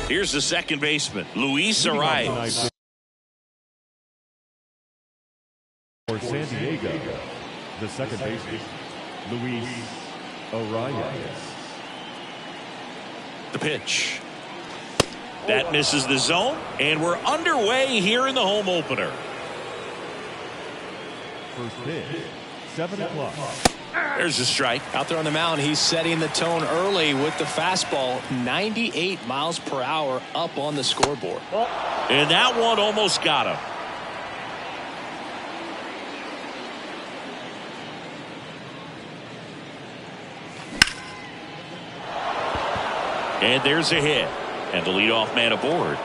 Here's the second baseman, Luis Arraez. For San Diego, the second baseman, Luis Arraez. The pitch. That misses the zone, and we're underway here in the home opener. First pitch, 7 o'clock. There's a strike. Out there on the mound, he's setting the tone early with the fastball. 98 miles per hour up on the scoreboard. And that one almost got him. And there's a hit. And the leadoff man aboard.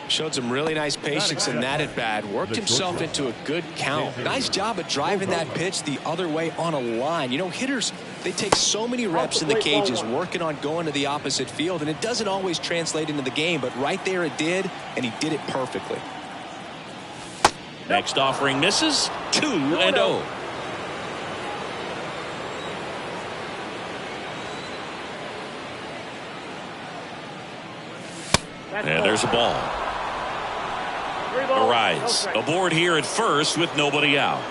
Showed some really nice patience in that at bat. Worked himself into a good count. Nice job of driving that pitch the other way on a line. You know, hitters, they take so many reps in the cages working on going to the opposite field, and it doesn't always translate into the game, but right there it did, and he did it perfectly. Next offering misses. 2-0. And there's a ball. Arraez aboard here at first with nobody out.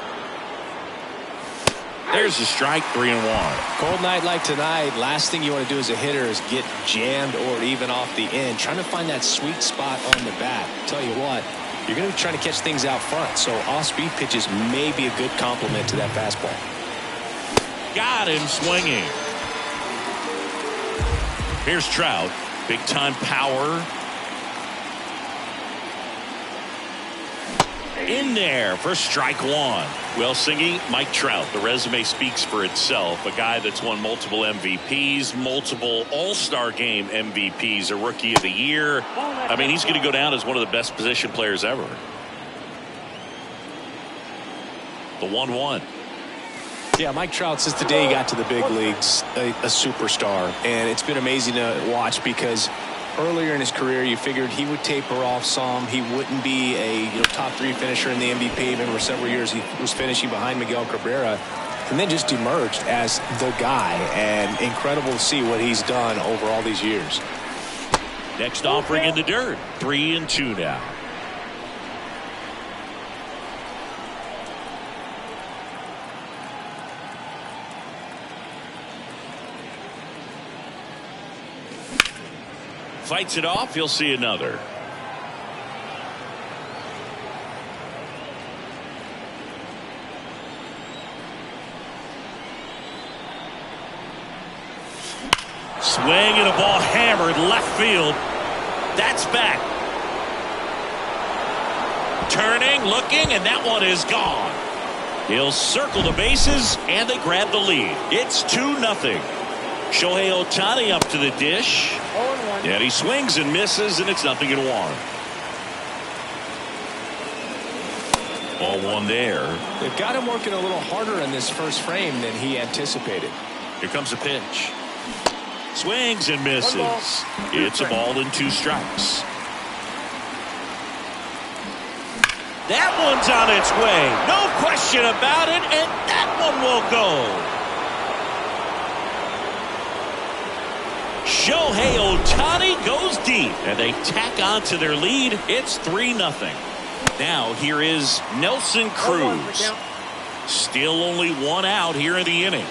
There's a strike, 3-1. Cold night like tonight, last thing you want to do as a hitter is get jammed or even off the end. Trying to find that sweet spot on the bat. Tell you what, you're going to be trying to catch things out front, so off-speed pitches may be a good complement to that fastball. Got him swinging. Here's Trout. Big-time power. In there for strike one. Well, Singy, Mike Trout, the resume speaks for itself. A guy that's won multiple MVPs, multiple All-Star Game MVPs, a Rookie of the Year. I mean, he's going to go down as one of the best position players ever. The 1-1. Yeah, Mike Trout, since the day he got to the big leagues, a superstar. And it's been amazing to watch because earlier in his career, you figured he would taper off some. He wouldn't be a top 3 finisher in the MVP. Remember, several years he was finishing behind Miguel Cabrera, and then just emerged as the guy. And incredible to see what he's done over all these years. Next offering in the dirt. 3-2 now. Fights it off. He'll see another. Swing and a ball hammered left field. That's back. Turning, looking, and that one is gone. He'll circle the bases, and they grab the lead. It's 2-0. Shohei Ohtani up to the dish. And he swings and misses, and it's 0-1. Ball one there. They've got him working a little harder in this first frame than he anticipated. Here comes a pitch. Swings and misses. It's a ball and 2 strikes. That one's on its way. No question about it, and that one will go. Shohei Ohtani goes deep, and they tack on to their lead. It's 3-0. Now here is Nelson Cruz. Still only 1 out here in the inning.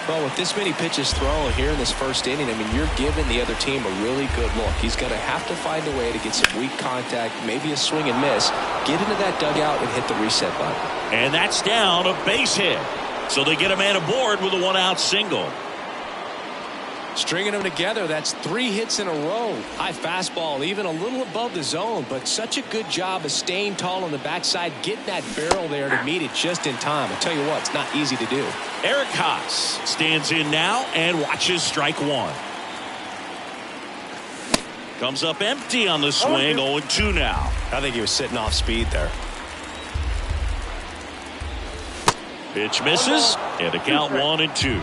Well, with this many pitches thrown here in this first inning, I mean, you're giving the other team a really good look. He's going to have to find a way to get some weak contact, maybe a swing and miss, get into that dugout and hit the reset button. And that's down, a base hit. So they get a man aboard with a 1-out single. Stringing them together, that's 3 hits in a row. High fastball, even a little above the zone, but such a good job of staying tall on the backside, getting that barrel there to meet it just in time. I tell you what, it's not easy to do. Eric Haas stands in now and watches strike one. Comes up empty on the swing, 0-2 now. I think he was sitting off speed there. Pitch misses, and the count 1-2.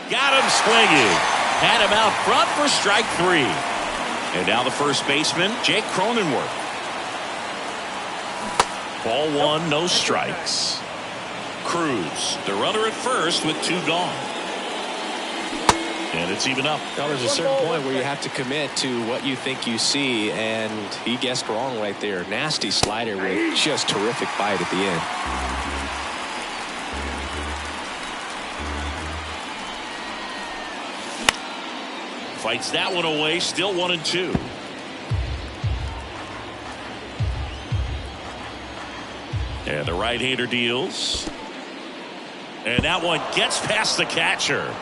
Got him swinging. Had him out front for strike 3. And now the first baseman, Jake Cronenworth. Ball one, no strikes. Cruz, the runner at first with 2 gone. And it's even up. Now there's a certain point where you have to commit to what you think you see, and he guessed wrong right there. Nasty slider with just terrific bite at the end. Fights that one away, still 1-2. And the right-hander deals. And that one gets past the catcher.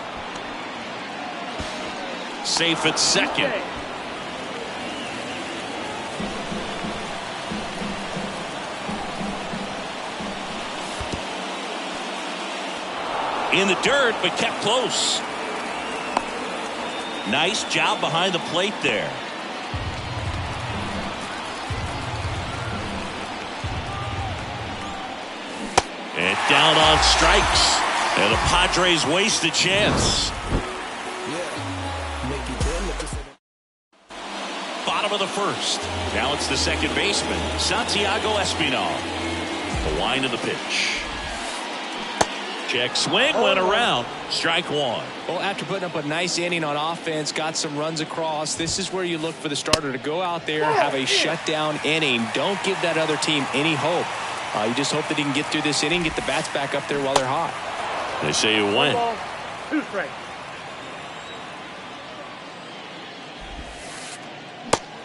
Safe at second. In the dirt, but kept close. Nice job behind the plate there. And down on strikes. And the Padres waste a chance. Bottom of the first. Now it's the second baseman, Santiago Espinal. The wind of the pitch. Check swing, went around. Strike one. Well, after putting up a nice inning on offense, got some runs across, this is where you look for the starter to go out there, have a shutdown inning. Don't give that other team any hope. You just hope that he can get through this inning, get the bats back up there while they're hot. They say you win. 2 strikes.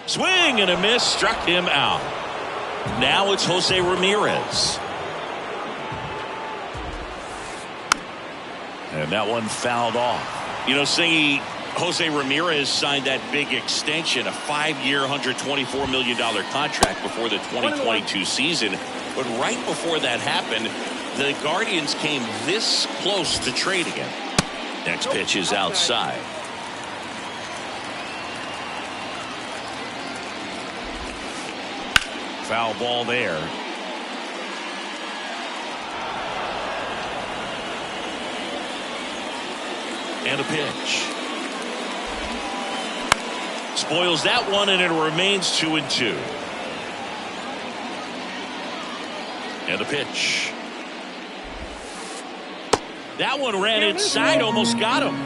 Swing and a miss, struck him out. Now it's Jose Ramirez. And that one fouled off. You know, Singy, Jose Ramirez signed that big extension, a 5-year, $124 million contract before the 2022 season. But right before that happened, the Guardians came this close to trading him. Next pitch is outside. Foul ball there. And a pitch. Spoils that one, and it remains 2-2. And a pitch. That one ran inside, almost got him.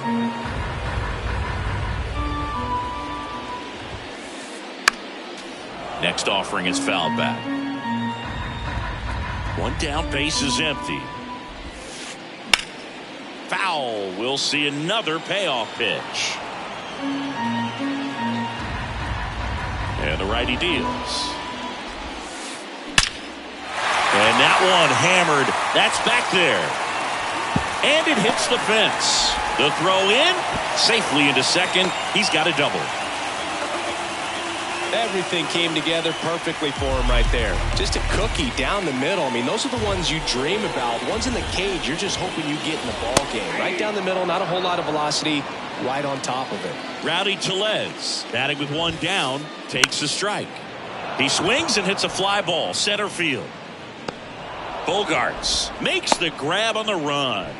Next offering is fouled back. One down, base is empty. Foul. We'll see another payoff pitch. And the righty deals. And that one hammered. That's back there. And it hits the fence. The throw in, safely into second. He's got a double. Everything came together perfectly for him right there. Just a cookie down the middle. I mean, those are the ones you dream about. Ones in the cage, you're just hoping you get in the ball game. Right down the middle, not a whole lot of velocity, right on top of it. Rowdy Tellez, batting with one down, takes a strike. He swings and hits a fly ball, center field. Bogarts makes the grab on the run.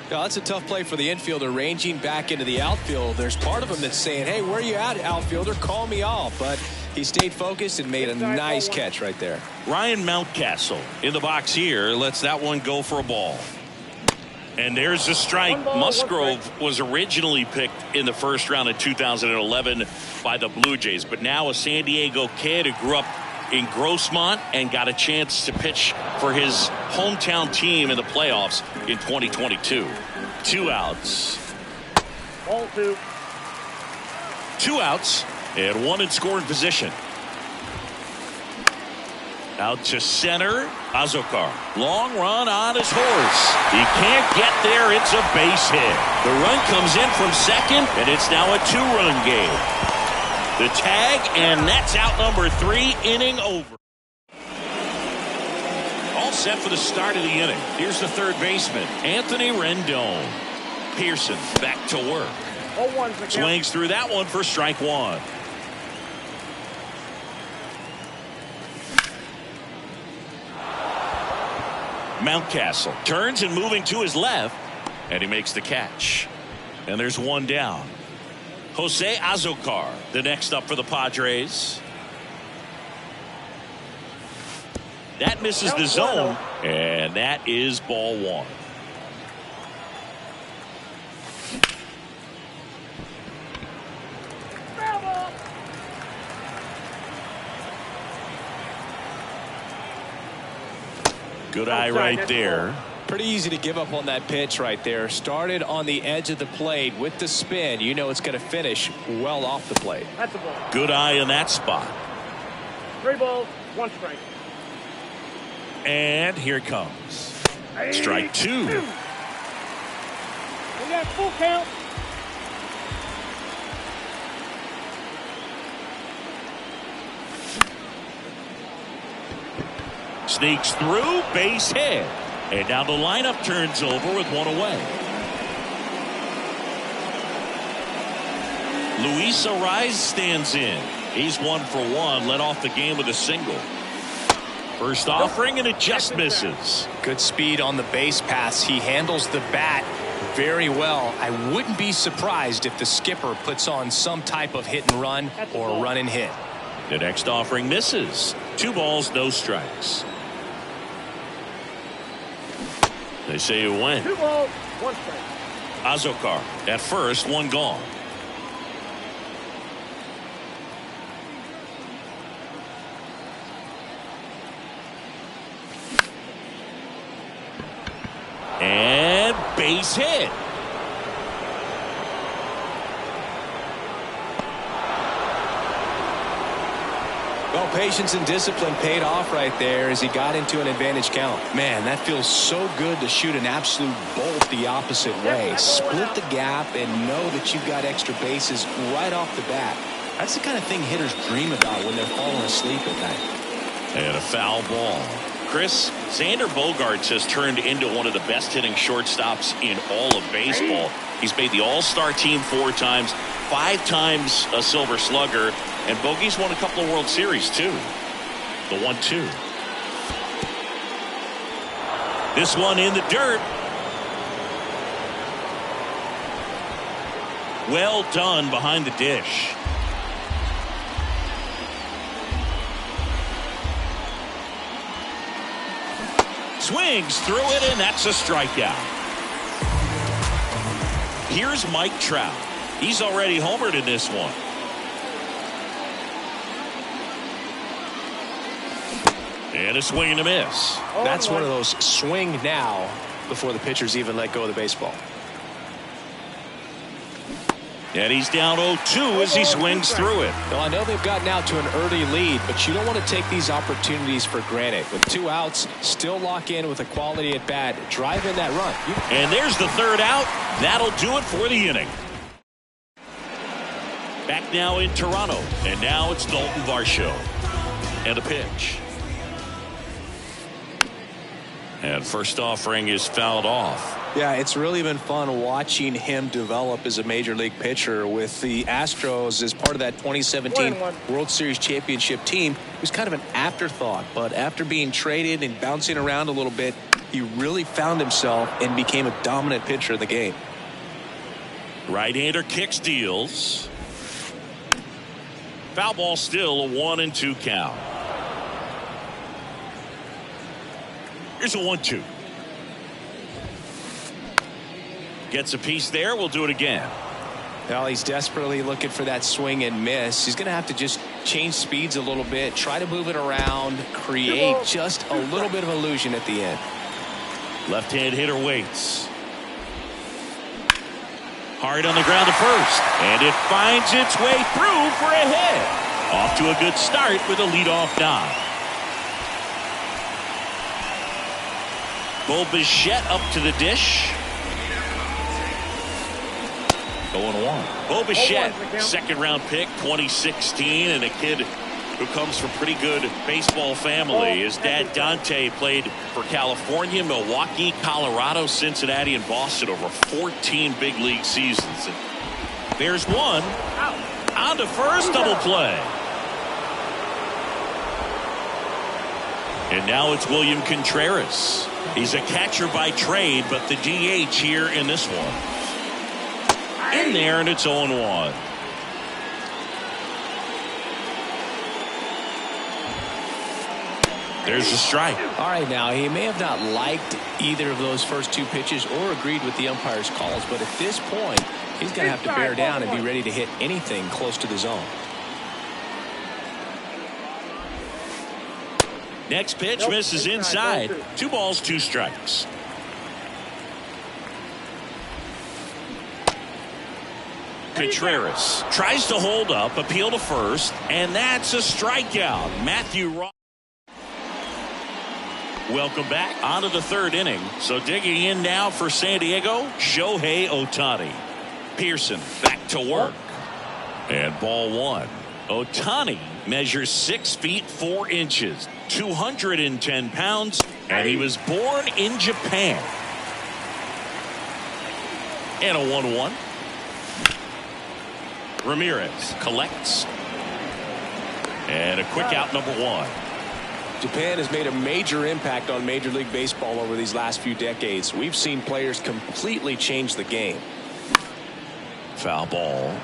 Yeah, that's a tough play for the infielder, ranging back into the outfield. There's part of him that's saying, hey, where you at, outfielder? Call me off. But he stayed focused and made a nice catch right there. Ryan Mountcastle in the box here lets that one go for a ball. And there's a strike. Musgrove was originally picked in the first round of 2011 by the Blue Jays, but now a San Diego kid who grew up in Grossmont and got a chance to pitch for his hometown team in the playoffs in 2022. 2 outs. Ball 2. 2 outs and 1 in scoring position. Out to center, Azócar. Long run on his horse. He can't get there. It's a base hit. The run comes in from second, and it's now a 2-run game. The tag, and that's out number 3, inning over. All set for the start of the inning. Here's the third baseman, Anthony Rendon. Pearson back to work. 0-1's the count. Swings through that one for strike 1. Mountcastle turns and moving to his left, and he makes the catch. And there's 1 down. Jose Azócar, the next up for the Padres. That misses the zone, and that is ball one. Good eye right there. Pretty easy to give up on that pitch right there. Started on the edge of the plate with the spin. You know it's going to finish well off the plate. That's a ball. Good eye in that spot. 3 balls, 1 strike. And here it comes. Strike 2. We got full count. Sneaks through, base hit. And now the lineup turns over with 1 away. Luis Arraez stands in. He's 1 for 1, led off the game with a single. First offering, and it just misses. Good speed on the base pass. He handles the bat very well. I wouldn't be surprised if the skipper puts on some type of hit and run or run and hit. The next offering misses. 2 balls, no strikes. They say you win. 2 balls, 1 strike. Azocar at first, 1 gone. And base hit. Well, patience and discipline paid off right there as he got into an advantage count. Man, that feels so good to shoot an absolute bolt the opposite way. Split the gap and know that you've got extra bases right off the bat. That's the kind of thing hitters dream about when they're falling asleep at night. And a foul ball. Chris, Xander Bogaerts has turned into one of the best hitting shortstops in all of baseball. He's made the All-Star team 4 times, 5 times a Silver Slugger, and Bogey's won a couple of World Series too. The 1-2. This one in the dirt. Well done behind the dish. Swings through it, and that's a strikeout. Here's Mike Trout. He's already homered in this one. And a swing and a miss. That's one of those swing now before the pitchers even let go of the baseball. And he's down 0-2 as he swings through it. Well, I know they've gotten out to an early lead, but you don't want to take these opportunities for granted. With 2 outs, still lock in with a quality at bat. Drive in that run. And there's the 3rd out. That'll do it for the inning. Back now in Toronto. And now it's Dalton Varsho. And a pitch. And first offering is fouled off. Yeah, it's really been fun watching him develop as a major league pitcher with the Astros as part of that 2017 World Series championship team. It was kind of an afterthought, but after being traded and bouncing around a little bit, he really found himself and became a dominant pitcher in the game. Right-hander kicks, deals. Foul ball, still a 1-2 count. Here's a 1-2. Gets a piece there. We'll do it again. Well, he's desperately looking for that swing and miss. He's going to have to just change speeds a little bit, try to move it around, create just a little bit of illusion at the end. Left-hand hitter waits. Hard on the ground to first. And it finds its way through for a hit. Off to a good start with a leadoff knock. Bo Bichette up to the dish. 0-1. Bo Bichette, 2nd-round pick, 2016, and a kid who comes from pretty good baseball family. His dad, Dante, played for California, Milwaukee, Colorado, Cincinnati, and Boston over 14 big league seasons. And there's one. On to first, double play. And now it's William Contreras. He's a catcher by trade, but the DH here in this one. In there, and it's 0-1. There's a strike. All right, now, he may have not liked either of those first two pitches or agreed with the umpire's calls, but at this point, he's going to have to bear down and be ready to hit anything close to the zone. Next pitch misses inside. 2 balls, 2 strikes. Contreras tries to hold up, appeal to first, and that's a strikeout. Matthew Ross. Welcome back onto the 3rd inning. So digging in now for San Diego, Shohei Ohtani. Pearson back to work. And ball 1. Ohtani measures 6 feet 4 inches, 210 pounds, and he was born in Japan. And a 1-1. Ramirez collects. And a quick out, number 1. Japan has made a major impact on Major League Baseball over these last few decades. We've seen players completely change the game. Foul ball.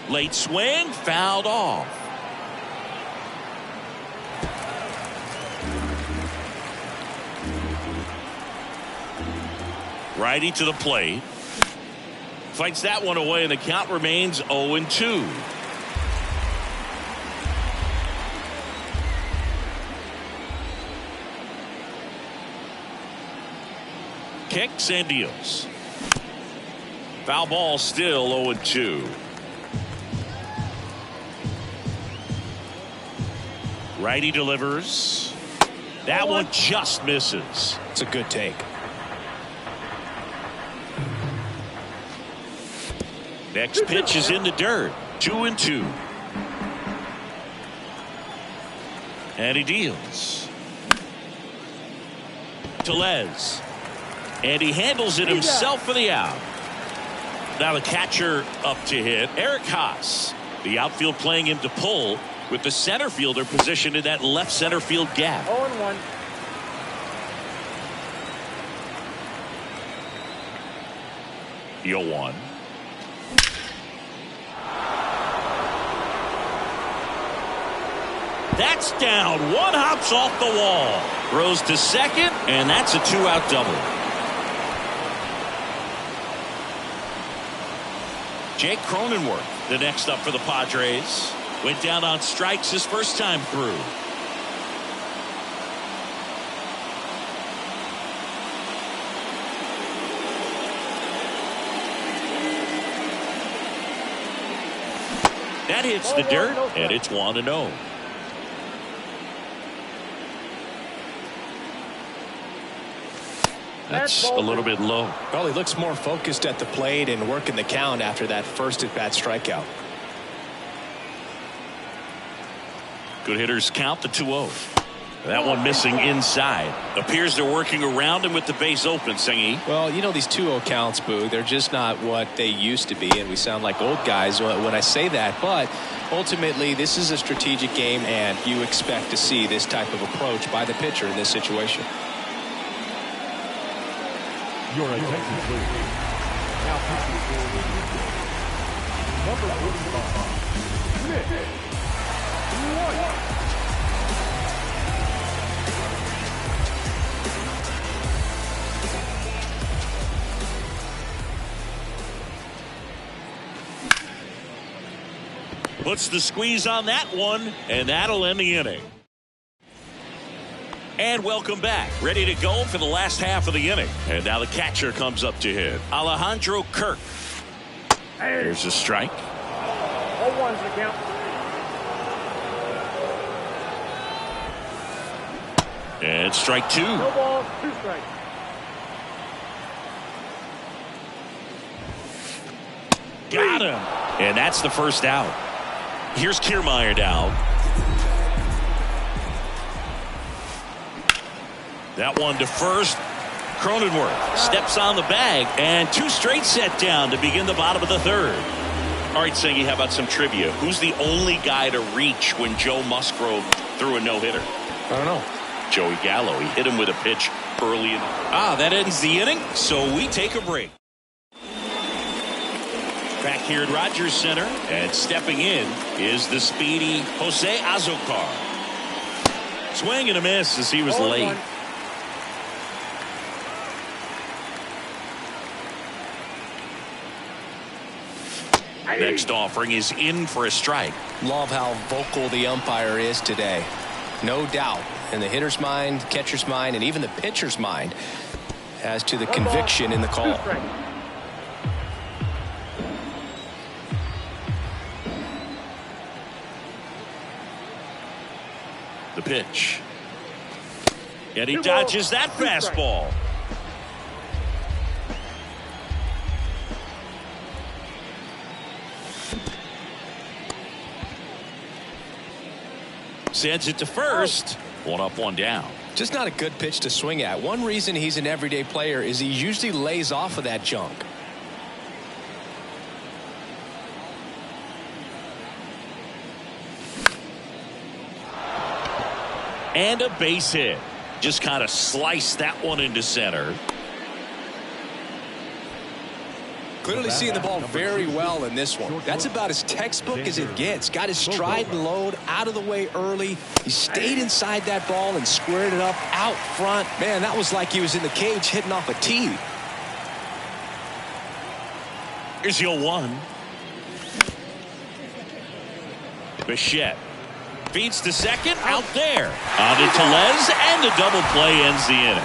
Late swing, fouled off. Righty to the plate. Fights that one away, and the count remains 0-2. Kicks and deals. Foul ball, still 0-2. Righty delivers. That one just misses. It's a good take. Next pitch is in the dirt. 2-2. And he deals. Tellez. And he handles it himself for the out. Now the catcher up to hit. Eric Haas. The outfield playing him to pull, with the center fielder positioned in that left center field gap. 0-1. The 0-1. That's down. One hops off the wall. Throws to second, and that's a 2-out double. Jake Cronenworth, the next up for the Padres. Went down on strikes his first time through. That hits the dirt, and it's 1-0. That's a little bit low. Well, he looks more focused at the plate and working the count after that first at-bat strikeout. Good hitters count the 2-0. That one missing inside. Appears they're working around him with the base open, Singy. Well, you know, these 2-0 counts, Boo, they're just not what they used to be, and we sound like old guys when I say that. But ultimately, this is a strategic game, and you expect to see this type of approach by the pitcher in this situation. Your attention, please. Now pitching for number 45, Nick White. Puts the squeeze on that one, and that'll end the inning. And welcome back. Ready to go for the last half of the inning. And now the catcher comes up to hit. Alejandro Kirk. There's a strike. 0-1's the count. And strike 2. No balls, 2 strikes. Got him. And that's the first out. Here's Kiermaier now. That one to first. Cronenworth steps on the bag, and 2 straight set down to begin the bottom of the 3rd. All right, Singy, how about some trivia? Who's the only guy to reach when Joe Musgrove threw a no-hitter? I don't know. Joey Gallo. He hit him with a pitch early. That ends the inning, so we take a break. Back here at Rogers Center, and stepping in is the speedy Jose Azocar. Swing and a miss as he was late. Next offering is in for a strike. Love how vocal the umpire is today. No doubt in the hitter's mind, catcher's mind, and even the pitcher's mind as to the conviction in the call. The pitch. And he dodges that fastball. Sends it to first. One up, one down. Just not a good pitch to swing at. One reason he's an everyday player is he usually lays off of that junk. And a base hit. Just kind of sliced that one into center. Clearly seeing the ball very well in this one. That's about as textbook as it gets. Got his stride and load out of the way early. He stayed inside that ball and squared it up out front. Man, that was like he was in the cage hitting off a tee. Here's your 1. Bichette feeds to second, out there. On to Tellez, and the double play ends the inning.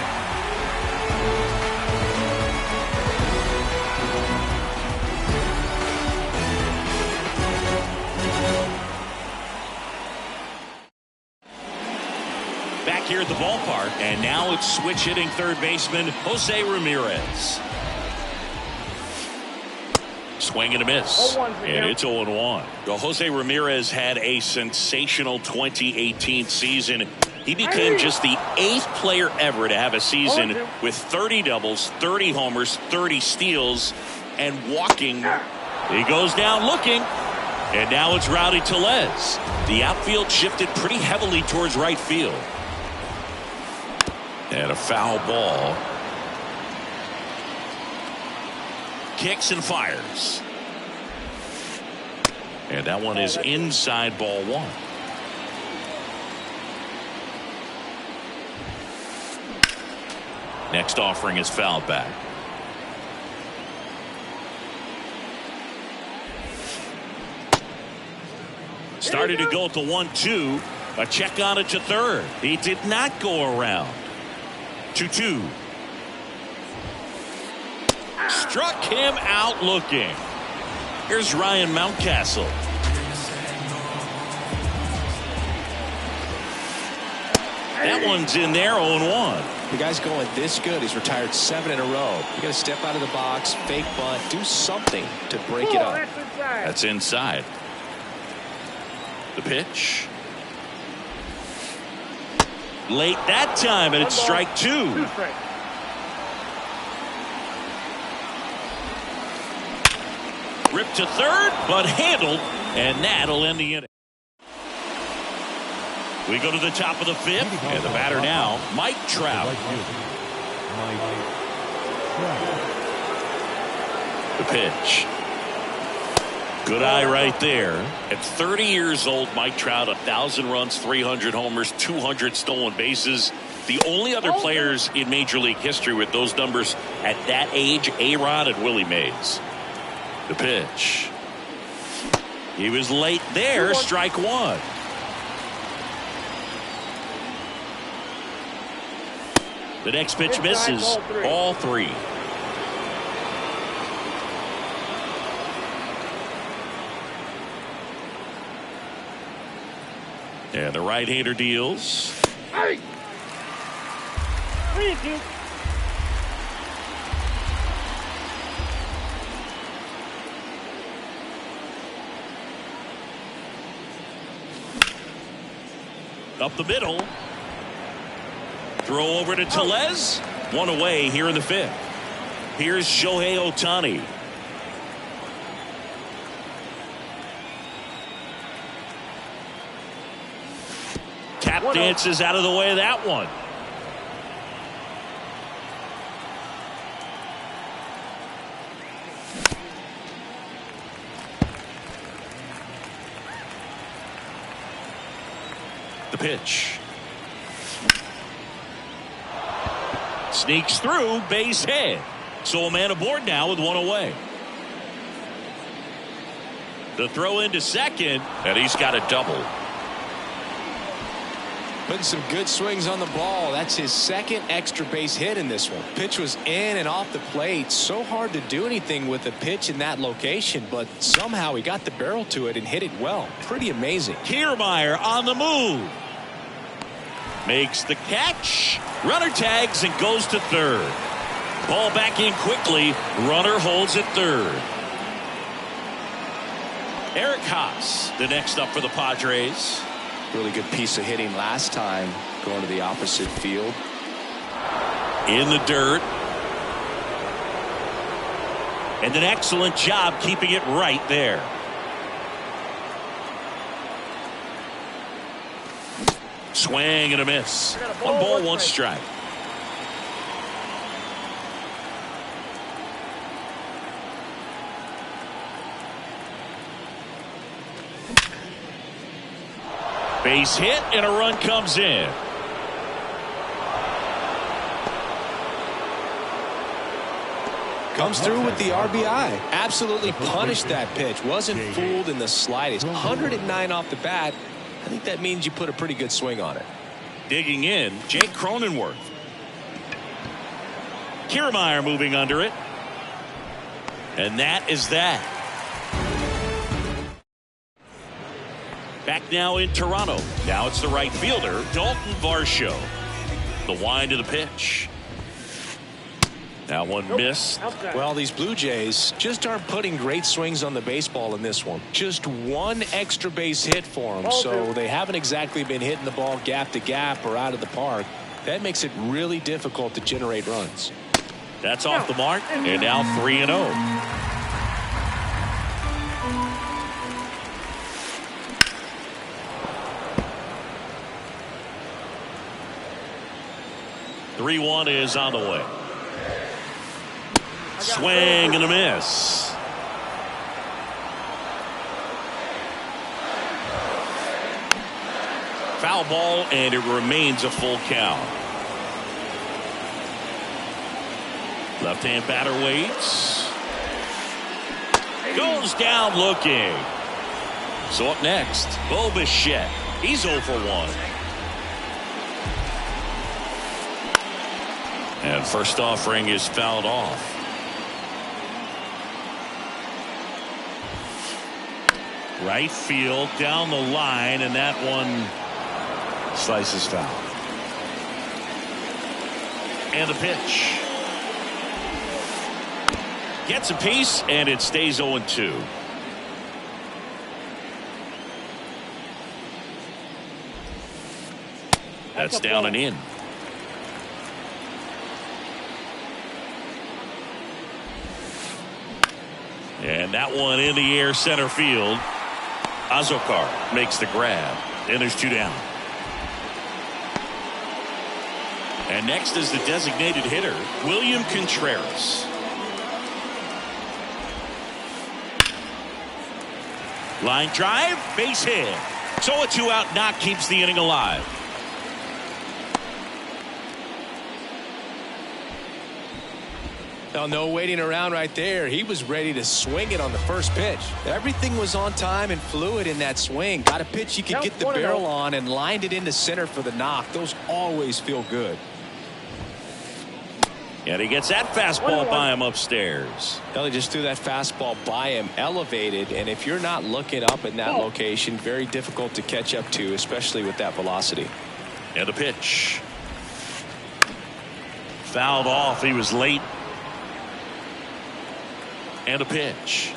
Back here at the ballpark, and now it's switch hitting third baseman Jose Ramirez. Swing and a miss, and it's 0-1. Well, Jose Ramirez had a sensational 2018 season. He became just the 8th player ever to have a season with 30 doubles, 30 homers, 30 steals, and walking. He goes down looking, and now it's Rowdy Tellez. The outfield shifted pretty heavily towards right field. And a foul ball. Kicks and fires. And that one is inside, ball 1. Next offering is fouled back. Started to go at the 1-2. A check on it to third. He did not go around. 2-2. Struck him out looking. Here's Ryan Mountcastle. That one's in there, 0-1. The guy's going this good. He's retired 7 in a row. You got to step out of the box, fake bunt, do something to break it up. That's inside. The pitch. Late that time, and it's strike 2. Ripped to third, but handled, and that'll end the inning. We go to the top of the 5th, and the batter now, Mike Trout. The pitch. Good eye right there. At 30 years old, Mike Trout, 1,000 runs, 300 homers, 200 stolen bases. The only other players in Major League history with those numbers at that age, A-Rod and Willie Mays. The pitch. He was late there, strike 1. The next pitch misses, all 3. And the right-hander deals. Hey! Up the middle. Throw over to Tellez. One away here in the 5th. Here's Shohei Ohtani. Tap dances out of the way of that one. pitch. Sneaks through, base hit. So a man aboard now with one away. The throw into second, and he's got a double. Putting some good swings on the ball. That's his second extra base hit in this one. Pitch was in and off the plate. So hard to do anything with a pitch in that location, but somehow he got the barrel to it and hit it well. Pretty amazing. Kiermaier on the move. Makes the catch. Runner tags and goes to third. Ball back in quickly. Runner holds at third. Eric Haas, the next up for the Padres. Really good piece of hitting last time, going to the opposite field. In the dirt. And an excellent job keeping it right there. Swing and a miss. 1 ball, 1 strike. Base hit and a run comes in. Comes through with the RBI. Absolutely punished that pitch. Wasn't fooled in the slightest. 109 off the bat. I think that means you put a pretty good swing on it. Digging in, Jake Cronenworth. Kiermaier moving under it. And that is that. Back now in Toronto. Now it's the right fielder, Dalton Varsho. The wind of the pitch. That one missed. Well, these Blue Jays just aren't putting great swings on the baseball in this one. Just 1 extra base hit for them, so they haven't exactly been hitting the ball gap to gap or out of the park. That makes it really difficult to generate runs. That's off the mark, and now 3-0. 3-1 is on the way. Swing and a miss. Foul ball, and it remains a full count. Left-hand batter waits. Goes down looking. So up next, Bo Bichette. He's 0 for 1. And first offering is fouled off. Right field down the line, and that one slices foul. And the pitch. Gets a piece, and it stays 0-2. That's down and in. And that one in the air center field. Azokar makes the grab. And there's 2 down. And next is the designated hitter, William Contreras. Line drive, base hit. So a 2-out knock keeps the inning alive. Now, no waiting around right there. He was ready to swing it on the first pitch. Everything was on time and fluid in that swing. Got a pitch you could get the barrel on and lined it into center for the knock. Those always feel good. And he gets that fastball by him upstairs. Well, he just threw that fastball by him, elevated, and if you're not looking up in that location, very difficult to catch up to, especially with that velocity. And a pitch. Fouled off. He was late. And a pitch.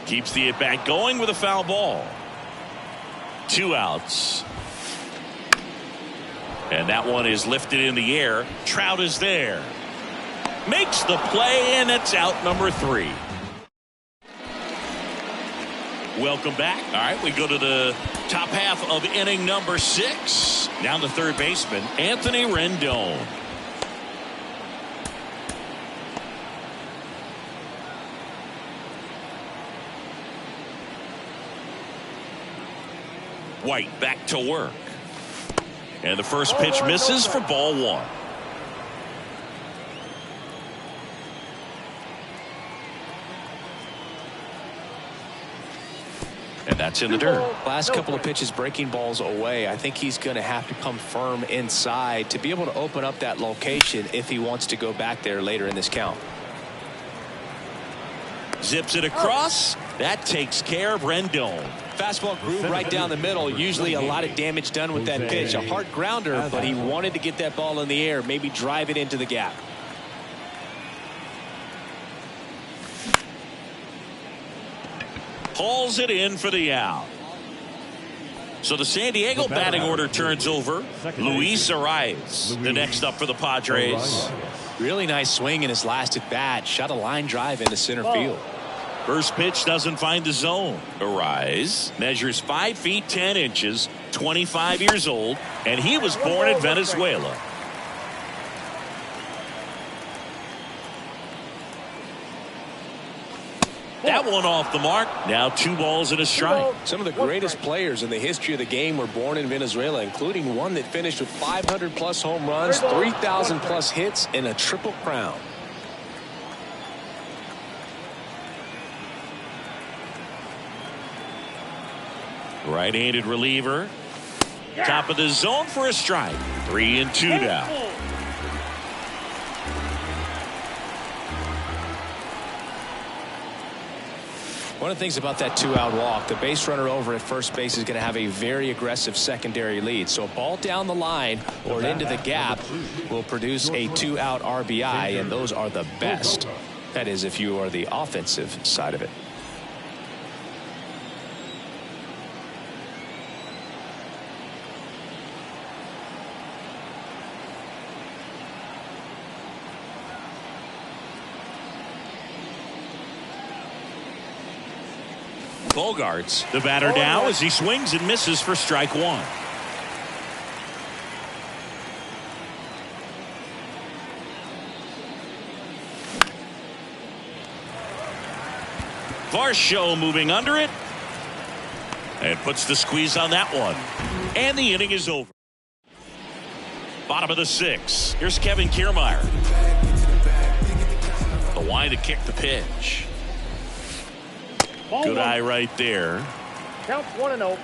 Keeps the at-bat going with a foul ball. 2 outs. And that one is lifted in the air. Trout is there. Makes the play, and it's out number 3. Welcome back. All right, we go to the top half of inning number 6. Now the third baseman, Anthony Rendon. White back to work. And the first pitch misses for ball one. And that's in the dirt. Last couple of pitches breaking balls away. I think he's going to have to come firm inside to be able to open up that location if he wants to go back there later in this count. Zips it across. That takes care of Rendon. Fastball groove right down the middle. Usually a lot of damage done with that pitch. A hard grounder, but he wanted to get that ball in the air, maybe drive it into the gap. Hauls it in for the out. So the San Diego batting order turns over. Luis Arias, the next up for the Padres. Really nice swing in his last at bat. Shot a line drive into center field. First pitch doesn't find the zone. Arias measures 5 feet 10 inches, 25 years old, and he was born in Venezuela. That one off the mark. Now 2 balls and a strike. Some of the greatest players in the history of the game were born in Venezuela, including one that finished with 500 plus home runs, 3,000 plus hits, and a triple crown. Right-handed reliever. Top of the zone for a strike. 3-2 now. One of the things about that 2-out walk, the base runner over at first base is going to have a very aggressive secondary lead. So a ball down the line or into the gap will produce a 2-out RBI, and those are the best. That is, if you are the offensive side of it. Bogarts, the batter now as he swings and misses for strike one. Varsho moving under it and puts the squeeze on that one. And the inning is over. Bottom of the 6th. Here's Kevin Kiermaier. The wind to kick the pitch. Good eye right there. Count 1-0.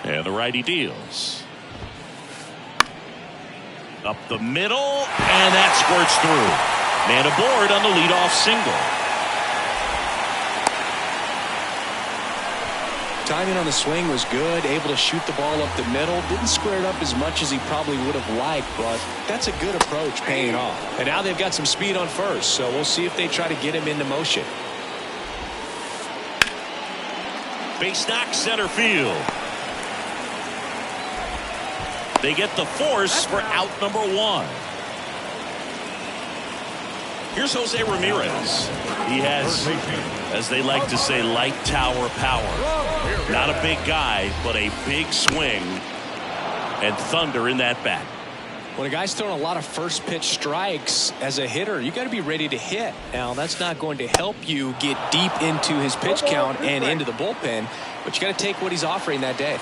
And the righty deals. Up the middle, and that squirts through. Man aboard on the leadoff single. Timing on the swing was good, able to shoot the ball up the middle. Didn't square it up as much as he probably would have liked, but that's a good approach paying off. And now they've got some speed on first, so we'll see if they try to get him into motion. Base knock center field. They get the force for out number 1. Here's Jose Ramirez. He has, as they like to say, light tower power. Not a big guy, but a big swing and thunder in that bat. When a guy's throwing a lot of first pitch strikes as a hitter, you got to be ready to hit. Now, that's not going to help you get deep into his pitch count and into the bullpen, but you got to take what he's offering that day.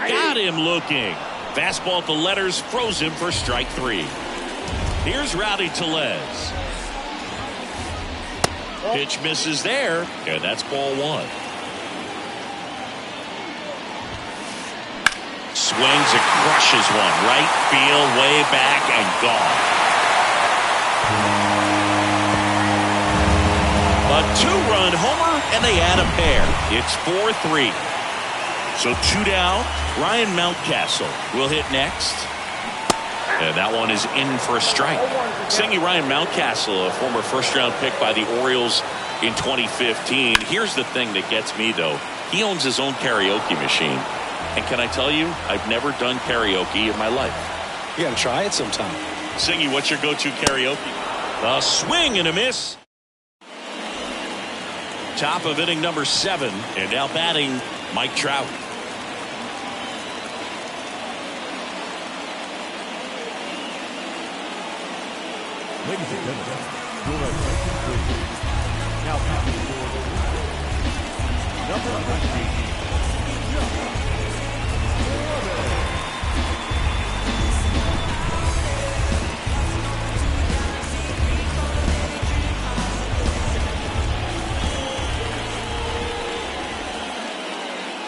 Got him looking. Fastball at the letters, froze him for strike 3. Here's Rowdy Tellez. Pitch misses there, and that's ball 1. Swings and crushes one. Right field, way back, and gone. A 2-run homer, and they add a pair. It's 4-3. So 2 down. Ryan Mountcastle will hit next. And that one is in for a strike. Singy Ryan Mountcastle, a former first-round pick by the Orioles in 2015. Here's the thing that gets me, though. He owns his own karaoke machine. And can I tell you, I've never done karaoke in my life. You got to try it sometime. Singy, what's your go-to karaoke? A swing and a miss. Top of inning number 7. And now batting, Mike Trout. Ladies and gentlemen, your attention please. Now pitching for number 19, Josh Norman.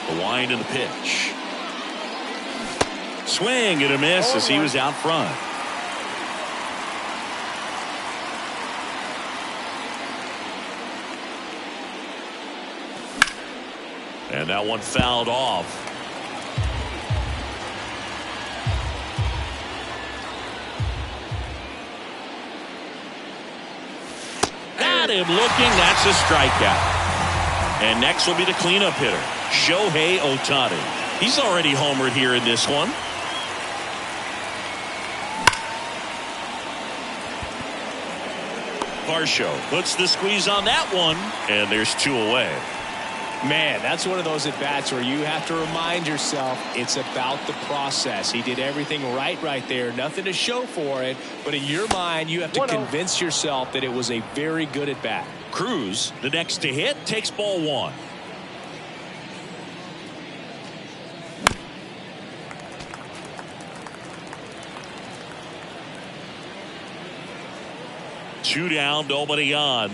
The wind and the pitch. Swing and a miss as he was out front. And that one fouled off. Got him looking. That's a strikeout. And next will be the cleanup hitter, Shohei Ohtani. He's already homered here in this one. Varsho puts the squeeze on that one, and there's 2 away. Man, that's one of those at-bats where you have to remind yourself it's about the process. He did everything right there. Nothing to show for it. But in your mind, you have to convince yourself that it was a very good at-bat. Cruz, the next to hit, takes ball 1. Two down, nobody on.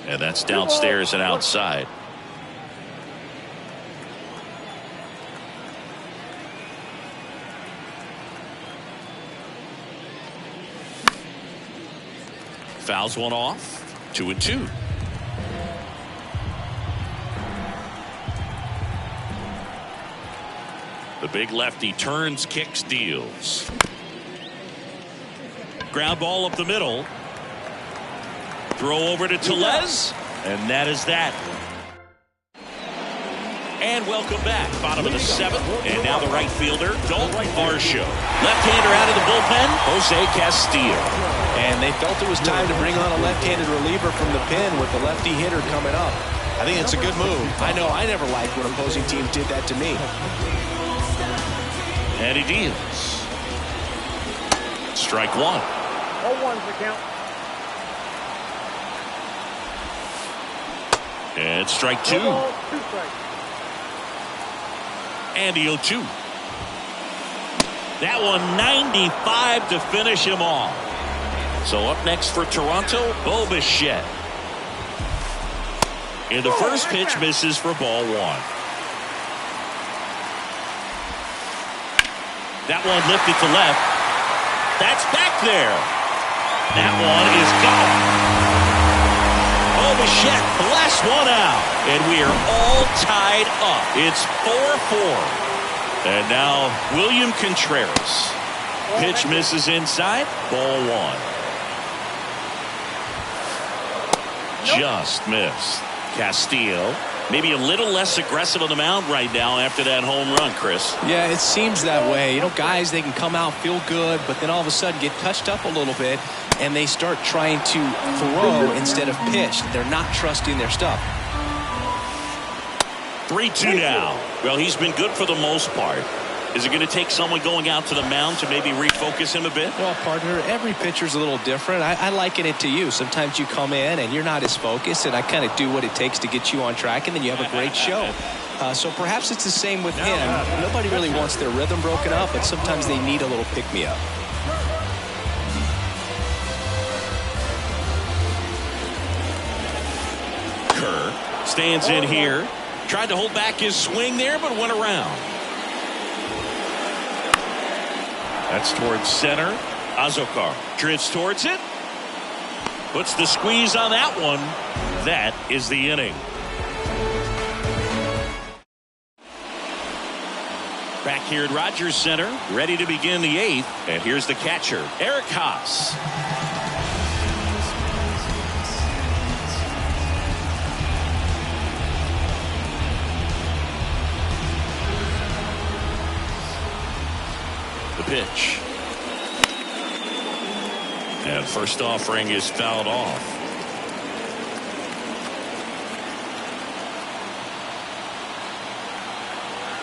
And that's downstairs and outside. Fouls one off. 2-2. The big lefty turns, kicks, deals. Ground ball up the middle. Throw over to Tellez, and that is that. And welcome back. Bottom of the 7th, and now the right fielder, Dalton Varsho. Left-hander out of the bullpen, Jose Castillo. And they felt it was time to bring on a left-handed reliever from the pen with the lefty hitter coming up. I think it's a good move. I know I never liked when opposing teams did that to me. And he deals. Strike 1. 0-1's the count. And strike 2. 2 strikes. And the 0-2. That one 95 to finish him off. So up next for Toronto, Bo Bichette. In the first pitch, misses for ball 1. That one lifted to left. That's back there. That one is gone. Bo Bichette blasts one out. And we are all tied up. It's 4-4. And now William Contreras. Pitch misses inside. Ball 1. Just missed. Castillo maybe a little less aggressive on the mound right now after that home run, Chris. Yeah, it seems that way. You know, guys, they can come out, feel good, but then all of a sudden get touched up a little bit, and they start trying to throw instead of pitch. They're not trusting their stuff. 3-2 now. Well, he's been good for the most part. Is it going to take someone going out to the mound to maybe refocus him a bit? Well, partner, every pitcher's a little different. I liken it to you. Sometimes you come in and you're not as focused, and I kind of do what it takes to get you on track, and then you have a great show. So perhaps it's the same with him. Nobody really wants their rhythm broken up, but sometimes they need a little pick-me-up. Kerr stands in here. Tried to hold back his swing there, but went around. That's towards center. Azokar drifts towards it. Puts the squeeze on that one. That is the inning. Back here at Rogers Center, ready to begin the 8th. And here's the catcher, Eric Haas. Pitch. And first offering is fouled off.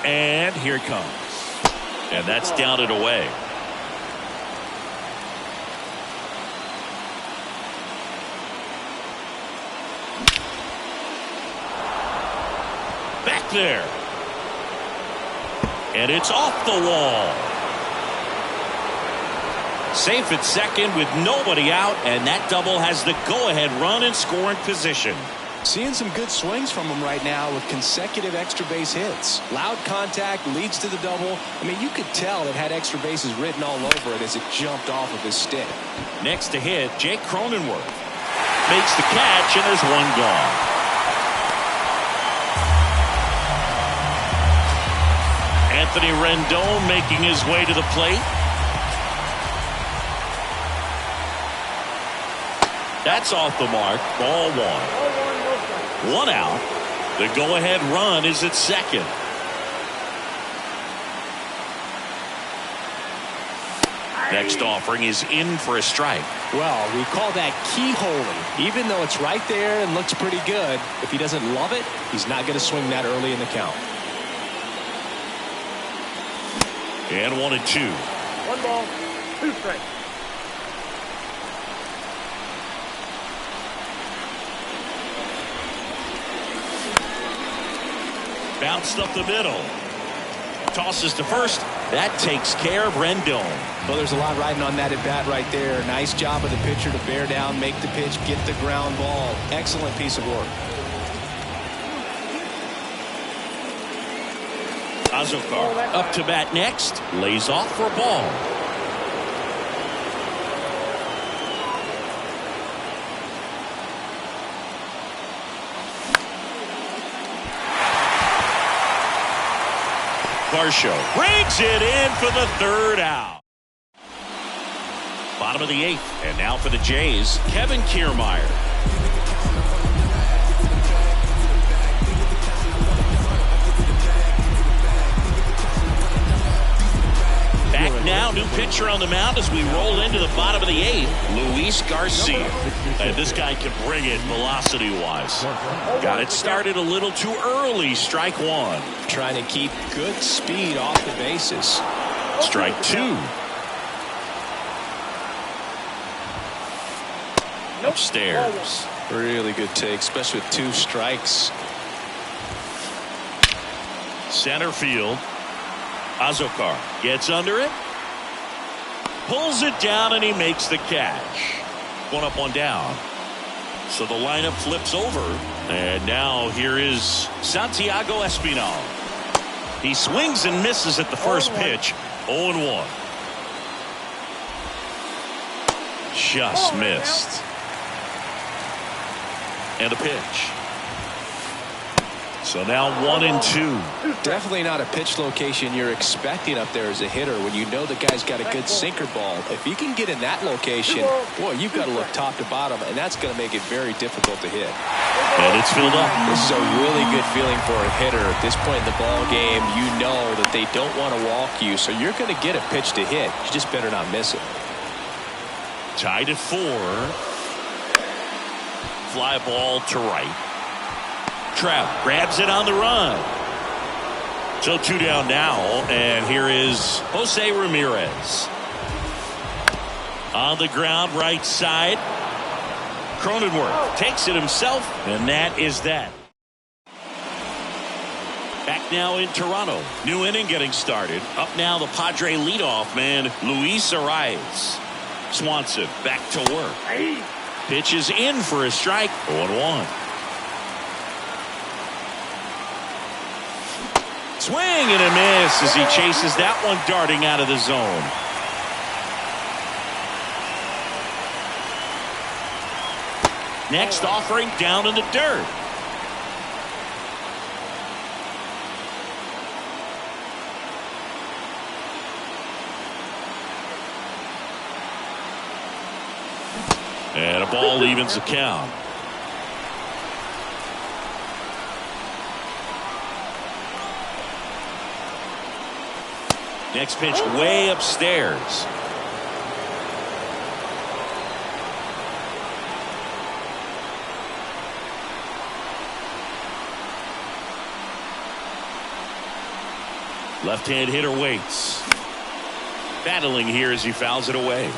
And here it comes. And that's down and away. Back there. And it's off the wall. Safe at second with nobody out, and that double has the go-ahead run in scoring position. Seeing some good swings from him right now with consecutive extra base hits. Loud contact leads to the double. I mean, you could tell it had extra bases written all over it as it jumped off of his stick. Next to hit, Jake Cronenworth makes the catch, and there's one gone. Anthony Rendon making his way to the plate. That's off the mark. Ball one. One out. The go-ahead run is at second. Next offering is in for a strike. Well, we call that keyholing. Even though it's right there and looks pretty good, if he doesn't love it, he's not going to swing that early in the count. And 1-2. 1 ball, 2 strikes. Bounced up the middle. Tosses to first. That takes care of Rendon. Well, there's a lot riding on that at bat right there. Nice job of the pitcher to bear down, make the pitch, get the ground ball. Excellent piece of work. Azokar up to bat next. Lays off for a ball. Varsho brings it in for the third out. Bottom of the 8th, and now for the Jays, Kevin Kiermaier. Back now, new pitcher on the mound as we roll into the bottom of the 8th, Luis Garcia. And this guy can bring it velocity-wise. Got it started a little too early, strike 1. Trying to keep good speed off the bases. Strike 2. Upstairs. Really good take, especially with 2 strikes. Center field. Azokar gets under it. Pulls it down, and he makes the catch. 1 up, 1 down. So the lineup flips over. And now here is Santiago Espinal. He swings and misses at the first pitch. 0-1. Just missed. And a pitch. So now 1-2. Definitely not a pitch location you're expecting up there as a hitter when you know the guy's got a good sinker ball. If you can get in that location, boy, you've got to look top to bottom, and that's going to make it very difficult to hit. And it's filled up. This is a really good feeling for a hitter. At this point in the ball game, you know that they don't want to walk you, so you're going to get a pitch to hit. You just better not miss it. Tied at 4. Fly ball to right. Trout grabs it on the run. So 2 down now, and here is Jose Ramirez. On the ground, right side. Cronenworth takes it himself, and that is that. Back now in Toronto. New inning getting started. Up now the Padre leadoff man, Luis Arraez. Swanson back to work. Pitch is in for a strike. 0-1. Swing and a miss as he chases that one darting out of the zone. Next offering down in the dirt. And a ball evens the count. Next pitch way upstairs. Left-hand hitter waits. Battling here as he fouls it away.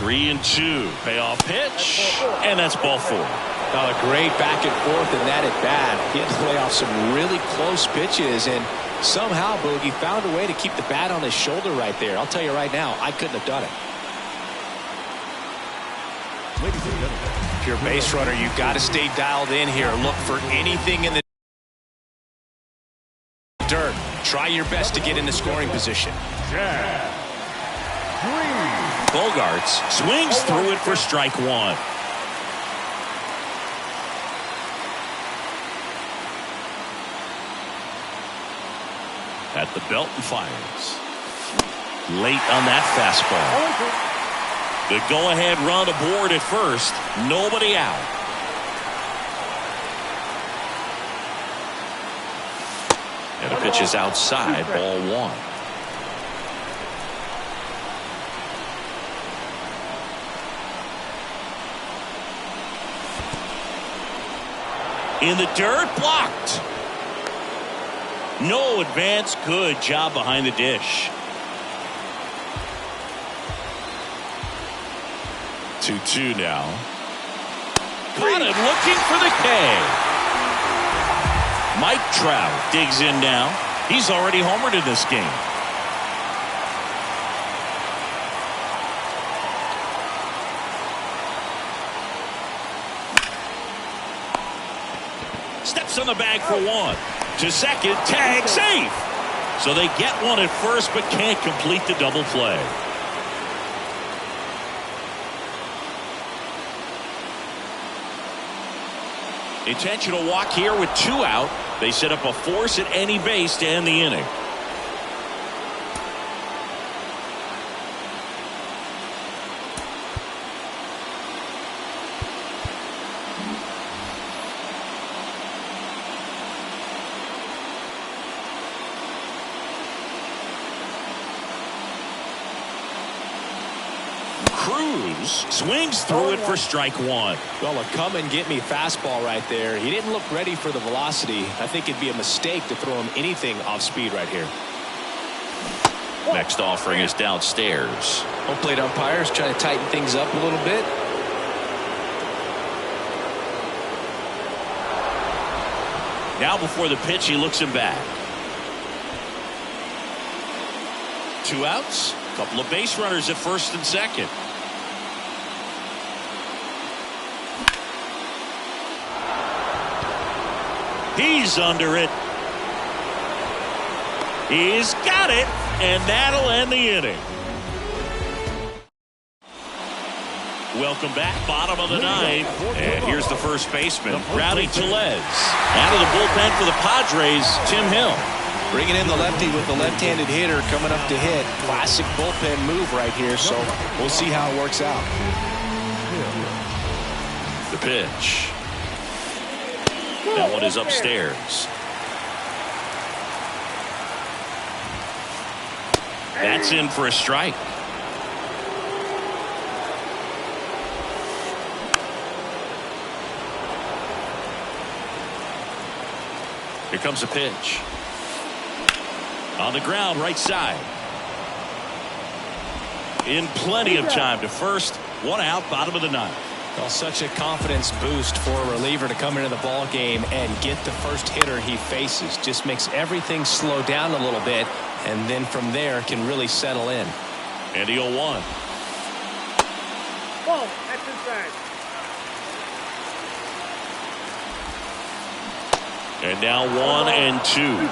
3-2. Payoff pitch. And that's ball 4. A great back and forth in that at bat. He had to lay off some really close pitches, and somehow Boogie found a way to keep the bat on his shoulder right there. I'll tell you right now, I couldn't have done it. Ladies and gentlemen, If you're a base runner, you've got to stay dialed in here. Look for anything in the dirt. Try your best to get into scoring position. Chad Green. Bogarts swings through it for strike 1. At the belt and fires. Late on that fastball. The go-ahead run aboard at first. Nobody out. And the pitch is outside. Ball 1. In the dirt, blocked. No advance. Good job behind the dish. 2-2 now. Caught it looking for the K. Mike Trout digs in now. He's already homered in this game. Steps on the bag for 1. To second, tag, safe. So they get one at first but can't complete the double play. Intentional walk here with 2 out. They set up a force at any base to end the inning. Cruz swings through it for strike 1. Well, a come and get me fastball right there. He didn't look ready for the velocity. I think it'd be a mistake to throw him anything off speed right here. Next offering is downstairs. Home plate umpires trying to tighten things up a little bit. Now before the pitch, he looks him back. 2 outs. A couple of base runners at first and second. He's under it. He's got it, and that'll end the inning. Welcome back, bottom of the 9th, and here's the first baseman, Rowdy Tellez. Out of the bullpen for the Padres, Tim Hill. Bringing in the lefty with the left-handed hitter coming up to hit. Classic bullpen move right here, so we'll see how it works out. The pitch. That one is upstairs. That's in for a strike. Here comes a pitch. On the ground, right side. In plenty of time to first. 1 out, bottom of the 9th. Well, such a confidence boost for a reliever to come into the ball game and get the first hitter he faces. Just makes everything slow down a little bit, and then from there can really settle in. And the 0-1. Ball, that's inside. And now 1-2.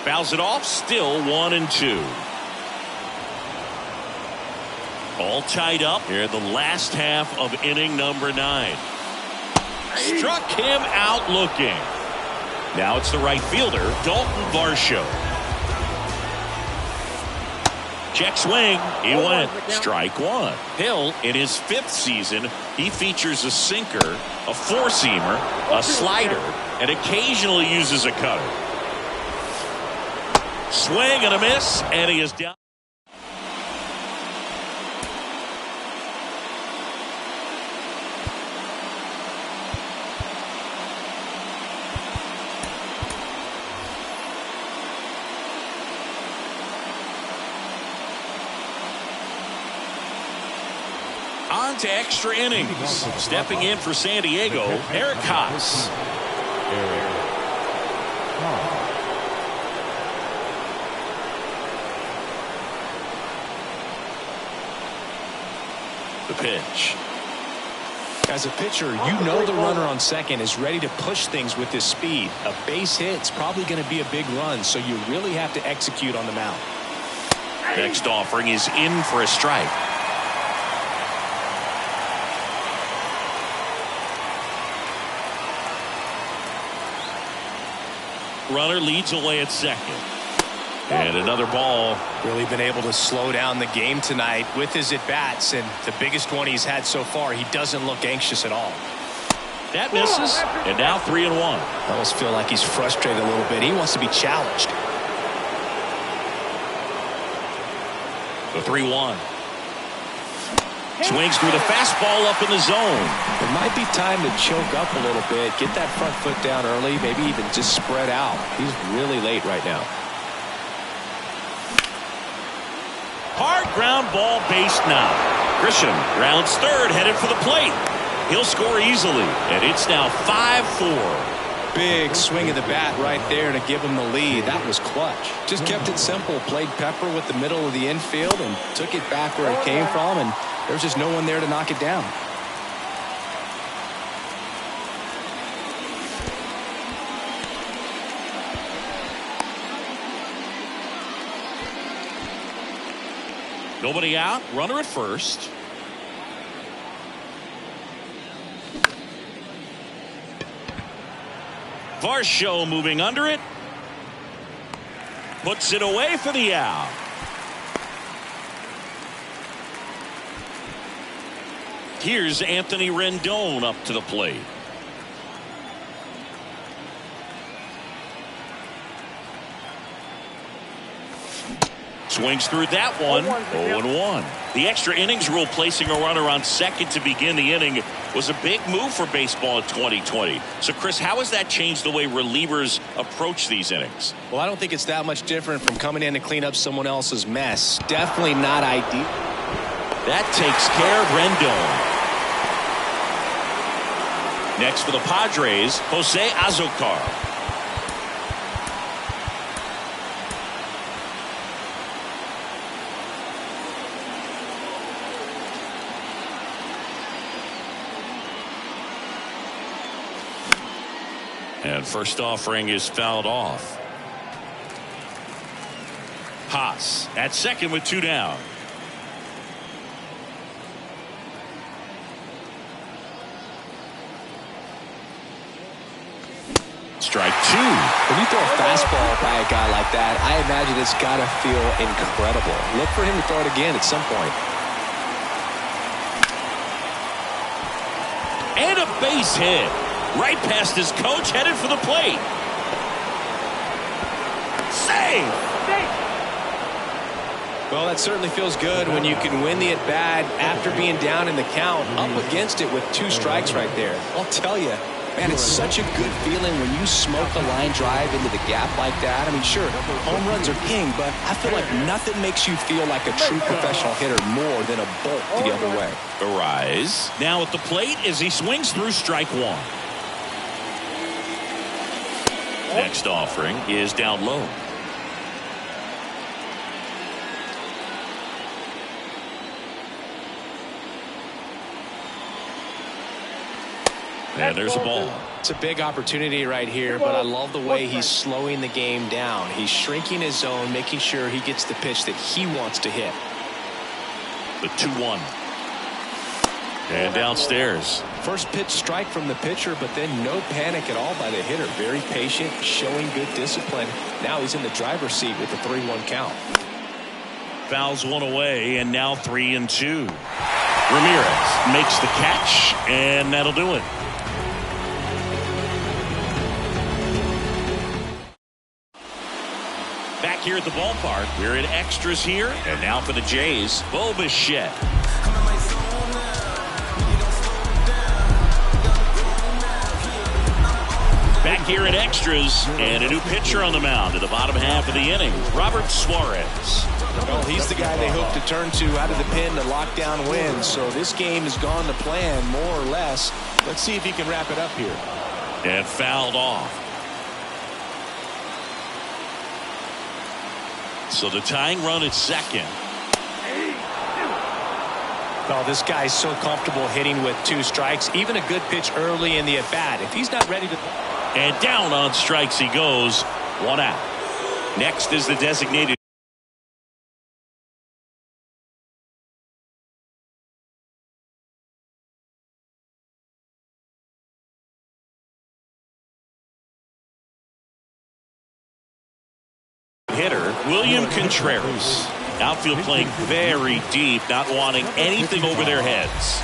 Fouls it off, still 1-2. All tied up here in the last half of inning number 9. Struck him out looking. Now it's the right fielder, Dalton Varsho. Check swing. He went. Strike 1. Hill, in his 5th season, he features a sinker, a four-seamer, a slider, and occasionally uses a cutter. Swing and a miss, and he is down. On to extra innings. Stepping in for San Diego, Eric Haas. The pitch. As a pitcher, you know the runner on second is ready to push things with his speed. A base hit's probably going to be a big run, so you really have to execute on the mound. Next offering is in for a strike. Runner leads away at second. And another ball. Really been able to slow down the game tonight with his at-bats, and the biggest one he's had so far, he doesn't look anxious at all. That misses, and now 3-1. I almost feel like he's frustrated a little bit. He wants to be challenged. The 3-1. Swings through the fastball up in the zone. It might be time to choke up a little bit, get that front foot down early, maybe even just spread out. He's really late right now. Hard ground ball, base now. Grisham rounds third, headed for the plate. He'll score easily, and it's now 5-4. Big swing of the bat right there to give him the lead. That was clutch. Just kept it simple. Played Pepper with the middle of the infield and took it back where it came from, and there's just no one there to knock it down. Nobody out, runner at first. Varsho moving under it. Puts it away for the out. Here's Anthony Rendon up to the plate. Swings through that one. 0-1. The extra innings rule placing a runner on second to begin the inning was a big move for baseball in 2020. So, Chris, how has that changed the way relievers approach these innings? Well, I don't think it's that much different from coming in to clean up someone else's mess. Definitely not ideal. That takes care of Rendon. Next for the Padres, Jose Azocar. And first offering is fouled off. Haas at second with 2 down. Strike 2. When you throw a fastball by a guy like that, I imagine it's got to feel incredible. Look for him to throw it again at some point. And a base hit. Right past his coach, headed for the plate. Save! Well, that certainly feels good when you can win the at-bat after being down in the count, up against it with 2 strikes right there. I'll tell you, man, it's such a good feeling when you smoke a line drive into the gap like that. I mean, sure, home runs are king, but I feel like nothing makes you feel like a true professional hitter more than a bolt the other way. Arise. Now at the plate as he swings through strike 1. Next offering is down low. And there's a ball. It's a big opportunity right here, but I love the way he's slowing the game down. He's shrinking his zone, making sure he gets the pitch that he wants to hit. The 2-1. And downstairs. First pitch strike from the pitcher, but then no panic at all by the hitter. Very patient, showing good discipline. Now he's in the driver's seat with the 3-1 count. Fouls one away, and now 3-2. Ramirez makes the catch, and that'll do it. Back here at the ballpark, we're in extras here, and now for the Jays, Bo Bichette. Back here in extras, and a new pitcher on the mound in the bottom half of the inning, Robert Suarez. Well, he's He's the guy they hope to turn to out of the pen to lock down wins. So this game has gone to plan, more or less. Let's see if he can wrap it up here. And fouled off. So the tying run at second. Oh, this guy's so comfortable hitting with 2 strikes. Even a good pitch early in the at-bat. If he's not ready to... And down on strikes he goes. 1 out. Next is the designated hitter, William Contreras. Outfield playing very deep, not wanting anything over their heads.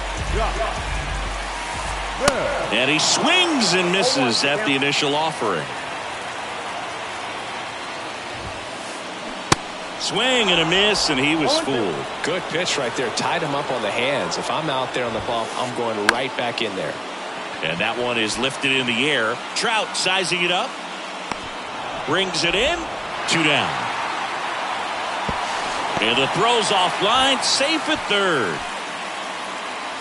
And he swings and misses at the initial offering. Swing and a miss, and he was fooled. Good pitch right there. Tied him up on the hands. If I'm out there on the bump, I'm going right back in there. And that one is lifted in the air. Trout sizing it up. Brings it in. 2 down. And the throw's offline. Safe at third.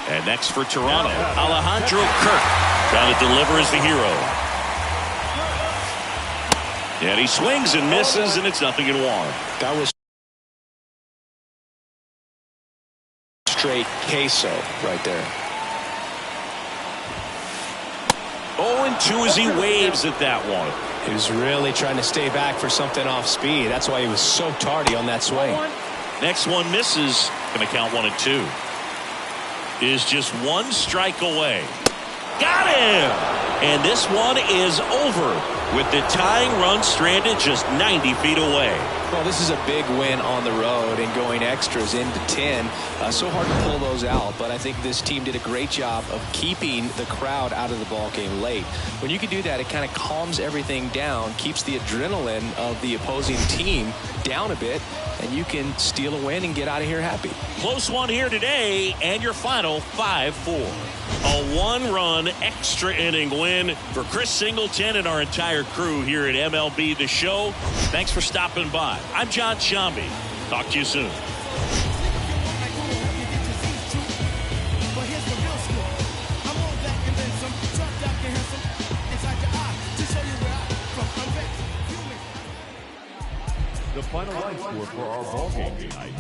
And next for Toronto, Alejandro Kirk. Trying to deliver as the hero. And he swings and misses, and it's 0-1. That was straight queso right there. 0-2 as he waves at that one. He was really trying to stay back for something off speed. That's why he was so tardy on that swing. Next one misses. Going to count 1-2. Is just 1 strike away. Got him! And this one is over with the tying run stranded just 90 feet away. Well, this is a big win on the road and going extras into 10. So hard to pull those out, but I think this team did a great job of keeping the crowd out of the ball game late. When you can do that, it kind of calms everything down, keeps the adrenaline of the opposing team down a bit, and you can steal a win and get out of here happy. Close one here today, and your final 5-4. A 1-run extra inning win for Chris Singleton and our entire crew here at MLB The Show. Thanks for stopping by. I'm John Shambi. Talk to you soon. The final line score for our ball game tonight: